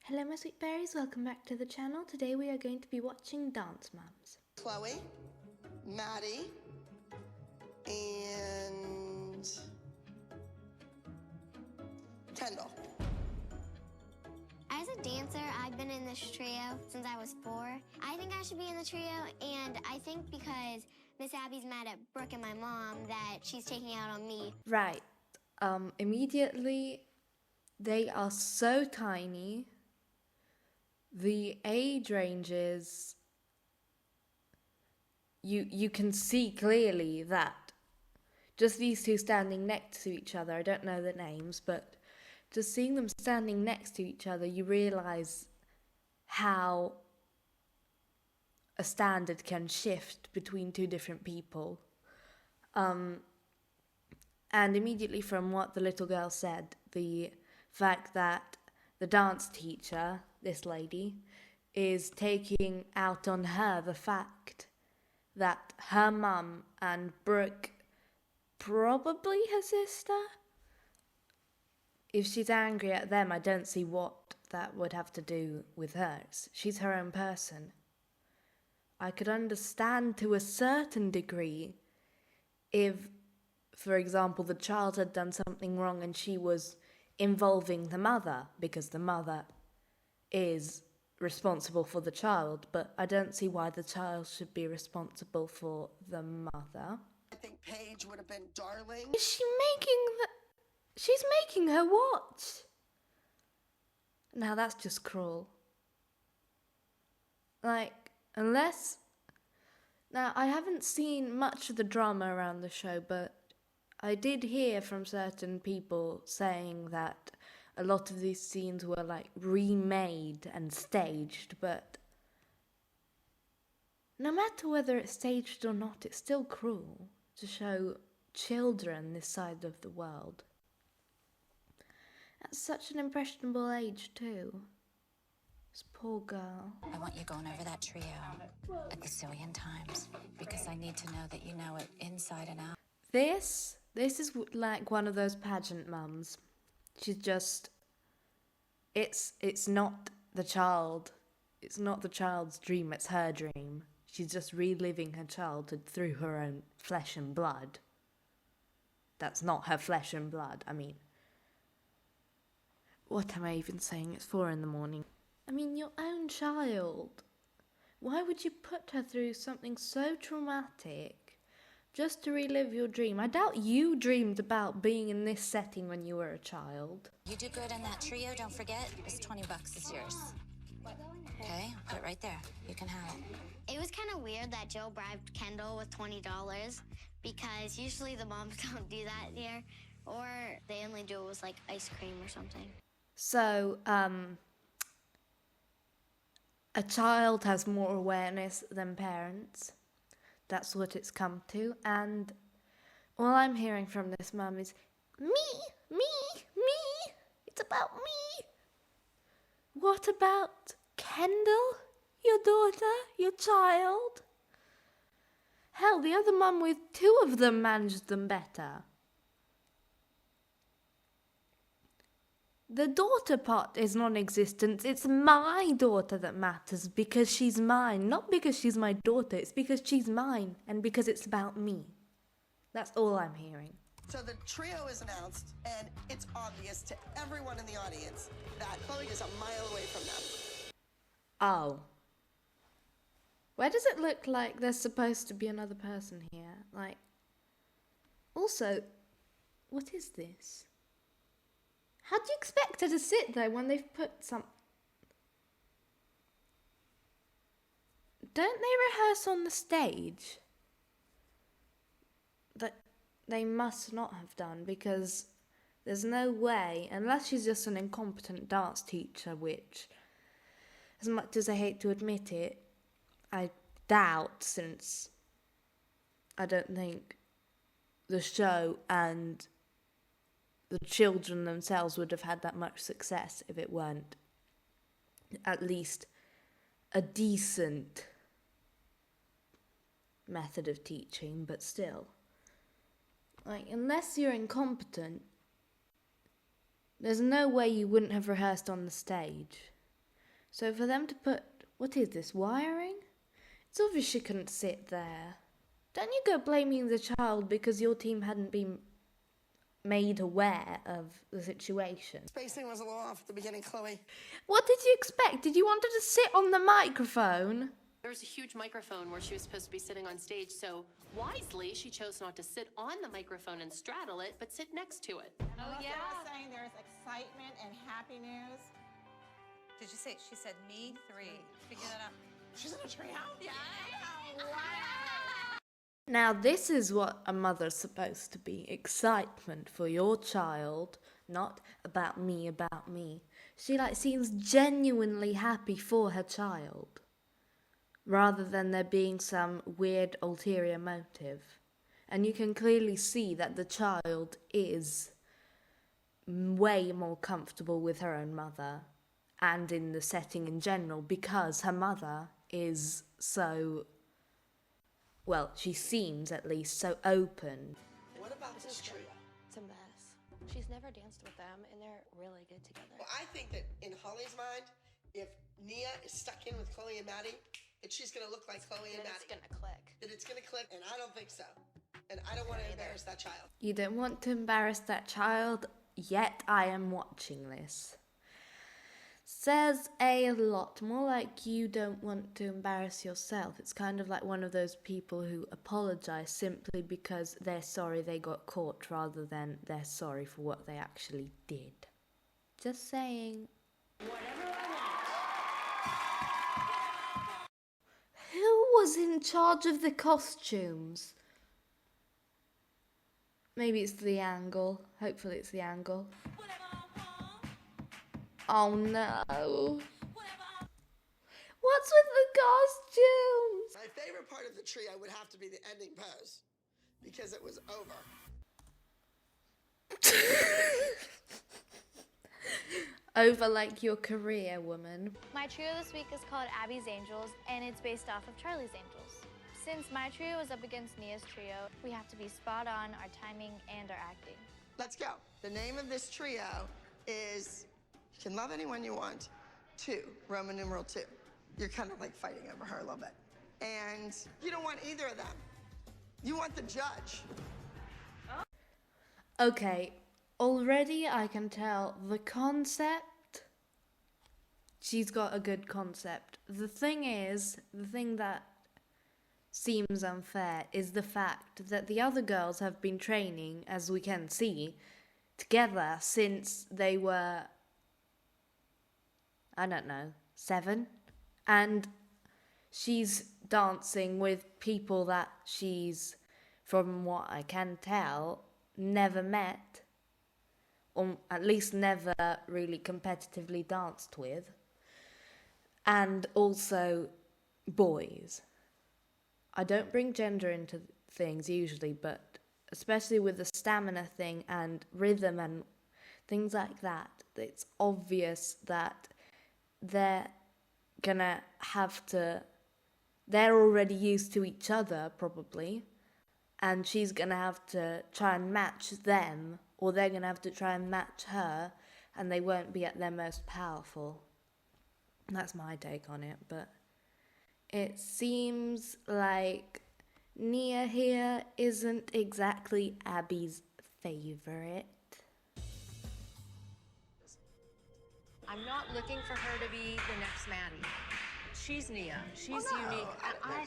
Hello my sweet berries, welcome back to the channel. Today we are going to be watching Dance Mums. Chloe, Maddie, and Kendall. As a dancer, I've been in this trio since I was 4. I think I should be in the trio, and I think because Miss Abby's mad at Brooke and my mom that she's taking out on me. Right, immediately, they are so tiny. The age ranges, you can see clearly that just these two standing next to each other, I don't know the names, but just seeing them standing next to each other, you realise how a standard can shift between two different people. And immediately from what the little girl said, the fact that the dance teacher, this lady, is taking out on her the fact that her mum and Brooke, probably her sister, if she's angry at them, I don't see what that would have to do with hers. She's her own person. I could understand to a certain degree if, for example, the child had done something wrong and she was involving the mother, because the mother is responsible for the child, but I don't see why the child should be responsible for the mother. I think Paige would have been darling. Is she making She's making her watch. Now that's just cruel. Like, unless... Now, I haven't seen much of the drama around the show, but I did hear from certain people saying that a lot of these scenes were like remade and staged, but no matter whether it's staged or not, it's still cruel to show children this side of the world. At such an impressionable age too. This poor girl. I want you going over that trio a gazillion times because I need to know that you know it inside and out. This is like one of those pageant mums. She's just, it's not the child. It's not the child's dream, it's her dream. She's just reliving her childhood through her own flesh and blood. That's not her flesh and blood, I mean. What am I even saying? It's 4 a.m. I mean, your own child. Why would you put her through something so traumatic just to relive your dream? I doubt you dreamed about being in this setting when you were a child. You do good in that trio, don't forget, it's $20 is yours. Okay, I'll put it right there. You can have it. It was kind of weird that Joe bribed Kendall with $20 because usually the moms don't do that here, or they only do it with like ice cream or something. So, a child has more awareness than parents. That's what it's come to. And all I'm hearing from this mum is, me. It's about me. What about Kendall? Your daughter? Your child? Hell, the other mum with 2 of them managed them better. The daughter part is non-existent. It's my daughter that matters because she's mine. Not because she's my daughter. It's because she's mine and because it's about me. That's all I'm hearing. So the trio is announced, and it's obvious to everyone in the audience that Chloe is a mile away from them. Oh. Where does it look like there's supposed to be another person here? Like, also, what is this? How do you expect her to sit there when they've put some... Don't they rehearse on the stage? That they must not have done, because there's no way, unless she's just an incompetent dance teacher, which, as much as I hate to admit it, I doubt, since I don't think the show and the children themselves would have had that much success if it weren't at least a decent method of teaching, but still. Like, unless you're incompetent, there's no way you wouldn't have rehearsed on the stage. So for them to put, what is this, wiring? It's obvious she couldn't sit there. Don't you go blaming the child because your team hadn't been made aware of the situation. Spacing was a little off at the beginning, Chloe. What did you expect? Did you want her to sit on the microphone? There was a huge microphone where she was supposed to be sitting on stage, so wisely she chose not to sit on the microphone and straddle it, but sit next to it. Oh, yeah. I was saying there's excitement and happy news. Did you say, she said me 3. Figure that out. She's in a treehouse? Yeah. Now this is what a mother's supposed to be. Excitement for your child, not about me. She seems genuinely happy for her child, rather than there being some weird ulterior motive. And you can clearly see that the child is way more comfortable with her own mother and in the setting in general because her mother is so, well, she seems at least so open. What about this trio? It's a mess. She's never danced with them, and they're really good together. Well, I think that in Holly's mind, if Nia is stuck in with Chloe and Maddie, that she's going to look like Chloe and Maddie. It's gonna click. That it's going to click, and I don't think so. And I don't want to embarrass that child. You don't want to embarrass that child, yet I am watching this. Says a lot, more like you don't want to embarrass yourself. It's kind of like one of those people who apologise simply because they're sorry they got caught rather than they're sorry for what they actually did. Just saying. Who was in charge of the costumes? Maybe it's the angle. Hopefully it's the angle. Oh no. What's with the costumes? My favorite part of the trio would have to be the ending pose because it was over. Over like your career, woman. My trio this week is called Abby's Angels, and it's based off of Charlie's Angels. Since my trio is up against Nia's trio, we have to be spot on our timing and our acting. Let's go. The name of this trio is You Can Love Anyone You Want, 2, Roman numeral 2. You're kind of like fighting over her a little bit. And you don't want either of them. You want the judge. Okay, already I can tell the concept. She's got a good concept. The thing that seems unfair is the fact that the other girls have been training, as we can see, together since they were, I don't know, 7. And she's dancing with people that she's, from what I can tell, never met, or at least never really competitively danced with, and also boys. I don't bring gender into things usually, but especially with the stamina thing and rhythm and things like that, it's obvious that they're gonna have to, they're already used to each other probably, and she's gonna have to try and match them, or they're gonna have to try and match her, and they won't be at their most powerful. That's my take on it, but it seems like Nia here isn't exactly Abby's favourite. I'm not looking for her to be the next Maddie. She's Nia. She's unique. I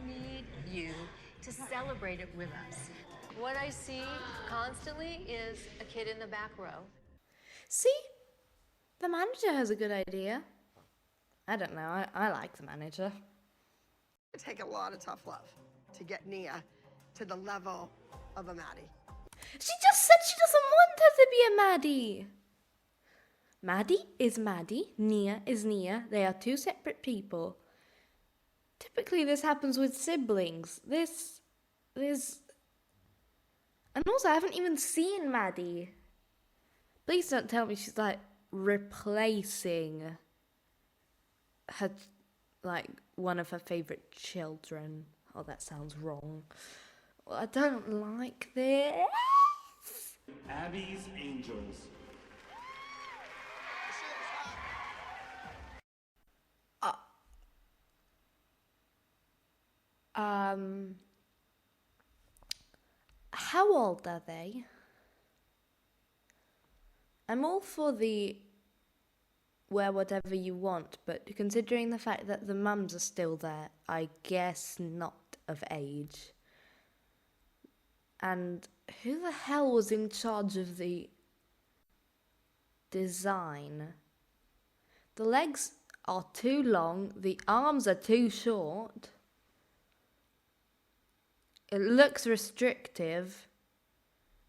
need you to celebrate it with us. What I see constantly is a kid in the back row. See? The manager has a good idea. I don't know, I like the manager. It take a lot of tough love to get Nia to the level of a Maddie. She just said she doesn't want her to be a Maddie. Maddie is Maddie, Nia is Nia. They are two separate people. Typically this happens with siblings. This... And also I haven't even seen Maddie. Please don't tell me she's like replacing her, like, one of her favourite children. Oh, that sounds wrong. Well, I don't like this. Abby's Angels. How old are they? I'm all for the wear whatever you want, but considering the fact that the mums are still there, I guess not of age. And who the hell was in charge of the design? The legs are too long, the arms are too short. It looks restrictive.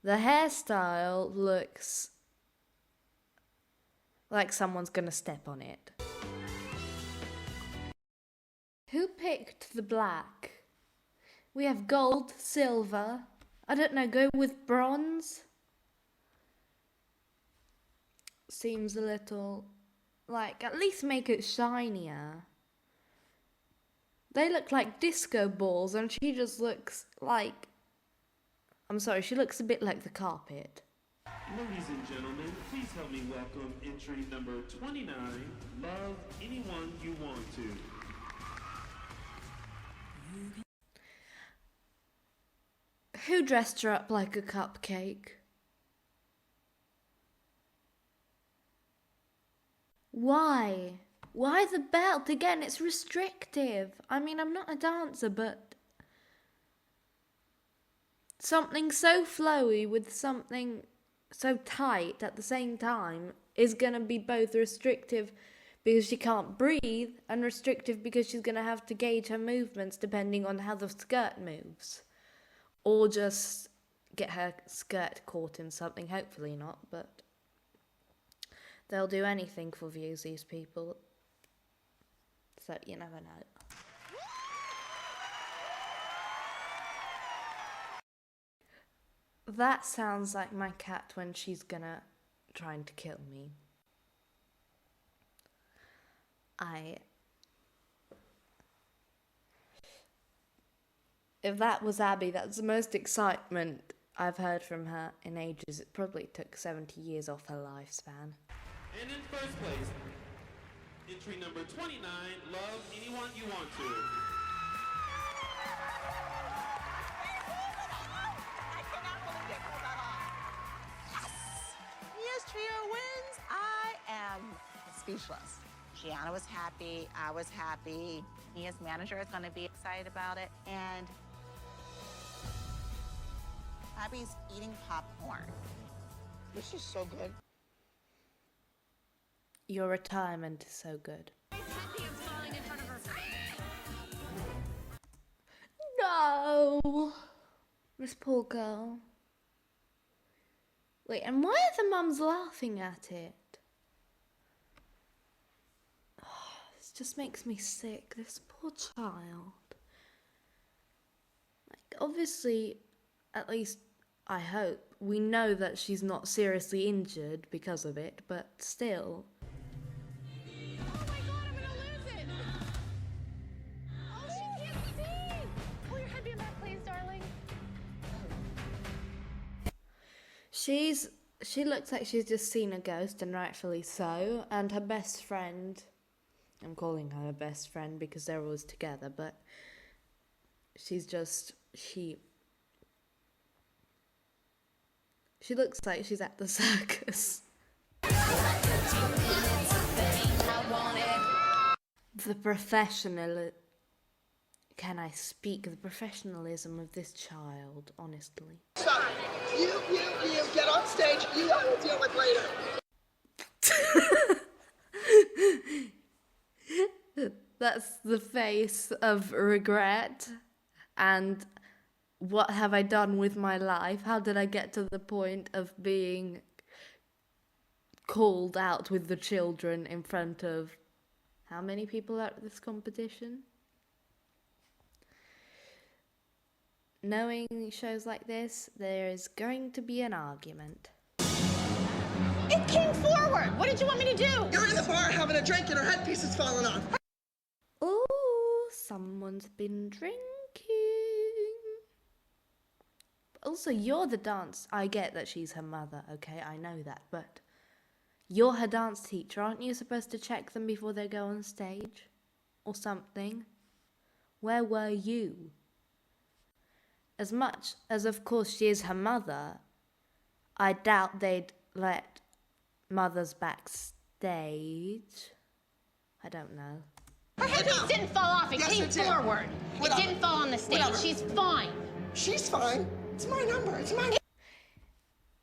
The hairstyle looks like someone's gonna step on it. Who picked the black? We have gold, silver. I don't know, go with bronze? Seems a little... like, at least make it shinier. They look like disco balls and she just looks like... I'm sorry, she looks a bit like the carpet. Ladies and gentlemen, please help me welcome entry number 29, Love Anyone You Want To. Who dressed her up like a cupcake? Why? Why the belt? Again, it's restrictive. I mean, I'm not a dancer, but something so flowy with something so tight at the same time is going to be both restrictive because she can't breathe and restrictive because she's going to have to gauge her movements depending on how the skirt moves. Or just get her skirt caught in something, hopefully not, but they'll do anything for views, these people. So you never know. That sounds like my cat when she's trying to kill me. If that was Abby, that's the most excitement I've heard from her in ages. It probably took 70 years off her lifespan. And in first place, entry number 29, Love Anyone You Want To. I cannot believe they pulled that off. Yes! Mia's trio wins. I am speechless. Gianna was happy. I was happy. Mia's manager is going to be excited about it. And Abby's eating popcorn. This is so good. Your retirement is so good. No! This poor girl. Wait, and why are the mums laughing at it? This just makes me sick. This poor child. Like, obviously, at least I hope, we know that she's not seriously injured because of it, but still. Oh my god, I'm gonna lose it! Oh, she can't see! Pull your head back, please, darling. She looks like she's just seen a ghost, and rightfully so, and her best friend, I'm calling her best friend because they're always together, but she looks like she's at the circus. The professionalism of this child, honestly. So, you, get on stage. You I will deal with later. That's the face of regret and what have I done with my life? How did I get to the point of being called out with the children in front of how many people at this competition? Knowing shows like this, there is going to be an argument. It came forward. What did you want me to do? You're in the bar having a drink and her headpiece is falling off. Ooh, someone's been drinking. Also, you're the dance... I get that she's her mother, okay? I know that, but... You're her dance teacher. Aren't you supposed to check them before they go on stage? Or something? Where were you? as much as, of course, she is her mother, I doubt they'd let mothers backstage. I don't know. Her headpiece didn't fall off. It came forward. It didn't fall on the stage. She's fine. She's fine. It's my number. It's my...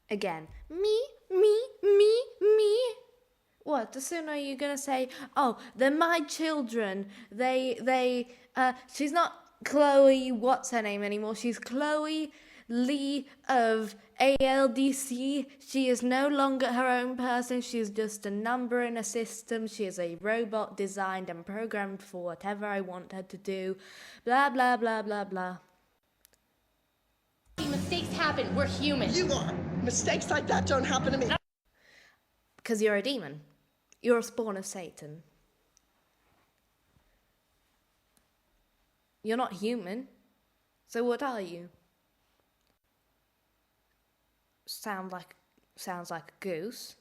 Again, me. What? As soon are you gonna say, oh, they're my children. She's not Chloe, what's her name anymore? She's Chloe Lee of ALDC. She is no longer her own person. She is just a number in a system. She is a robot designed and programmed for whatever I want her to do. Blah, blah, blah, blah, blah. Mistakes happen. We're human. You are. Mistakes like that don't happen to me. Because you're a demon. You're a spawn of Satan. You're not human. So what are you? Sounds like a goose.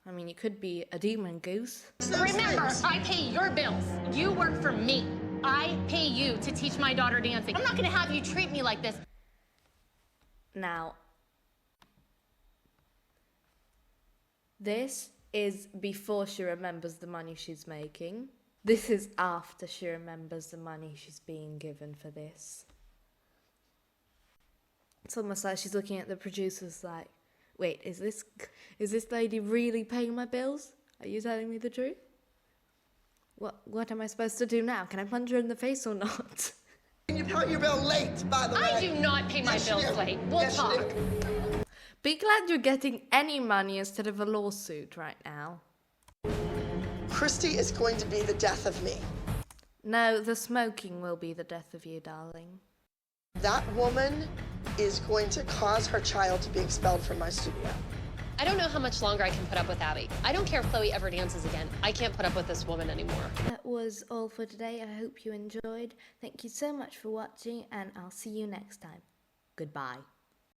I mean, you could be a demon goose. Remember, I pay your bills. You work for me. I pay you to teach my daughter dancing. I'm not going to have you treat me like this. Now, this is before she remembers the money she's making. This is after she remembers the money she's being given for this. It's almost like she's looking at the producers like, wait, is this lady really paying my bills? Are you telling me the truth? What am I supposed to do now? Can I punch her in the face or not? You pay your bill late, by the way. I do not pay my bills late. We'll talk. Be glad you're getting any money instead of a lawsuit right now. Christy is going to be the death of me. No, the smoking will be the death of you, darling. That woman is going to cause her child to be expelled from my studio. I don't know how much longer I can put up with Abby. I don't care if Chloe ever dances again. I can't put up with this woman anymore. That was all for today. I hope you enjoyed. Thank you so much for watching, and I'll see you next time. Goodbye.